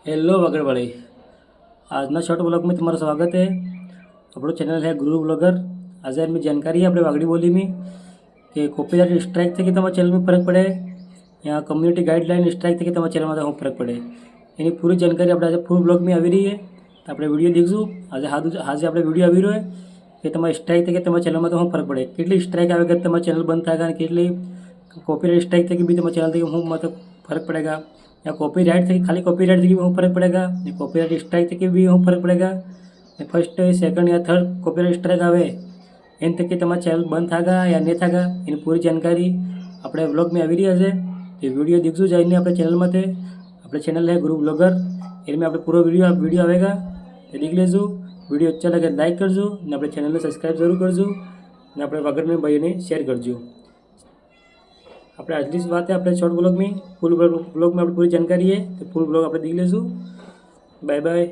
Hello वगड़वाड़ी। आज ना short blog में तुम्हारा स्वागत है। अपनो चैनल है गुरु ब्लॉगर। आज मैं जानकारी है अपने वागड़ी बोली में कि कॉपीराइट स्ट्राइक थी कि તમારા ચેનલ में फरक पड़े या कम्युनिटी गाइडलाइन स्ट्राइक थी कि તમારા ચેનલ में શું फरक पड़े એની પૂરી जानकारी આપણે આજે ફૂલ બ્લોગ में આવી રહી है। तो આપણે વિડીયો देखीશું। આજે આપણે વિડીયો આવી રહ્યો है કે તમારે સ્ટ્રાઇક થઈ કે તમારા ચેનલમાં તો શું ફરક પડે, કેટલી સ્ટ્રાઇક આવે કે તમારા ચેનલ બંધ થાય અને કેટલી कॉपीराइट स्ट्राइक थी कि भी तुम्हारे चैनल थी हूँ मतलब फर्क पड़ेगा, या कॉपीराइट थी खाली कॉपीराइट थी कि हूँ फर्क पड़ेगा, या कॉपीराइट स्ट्राइक थी कि भी हूँ फर्क पड़ेगा, फर्स्ट सेकंड या थर्ड कॉपीराइट स्ट्राइक आए एन तक कि तुम्हारा चैनल बंद थागा या नहीं थागा एनी पूरी जानकारी अपने ब्लॉग में आ रही है। तो वीडियो देखो जाइए अपने चैनल में। अपने चैनल है गुरु ब्लॉगर, इनमें अपने पूरा वीडियो आएगा तो देख लेजो। वीडियो अच्छा लगे लाइक करजो ने अपने चैनल में सब्सक्राइब जरूर करजो ने अपने वगड़ में भाई ने शेयर करजो। अपने आटली बात है अपने शॉर्ट ब्लॉग में, फूल ब्लॉग में अपनी पूरी जानकारी है तो फूल ब्लॉग आप देख लेजो। Bye bye.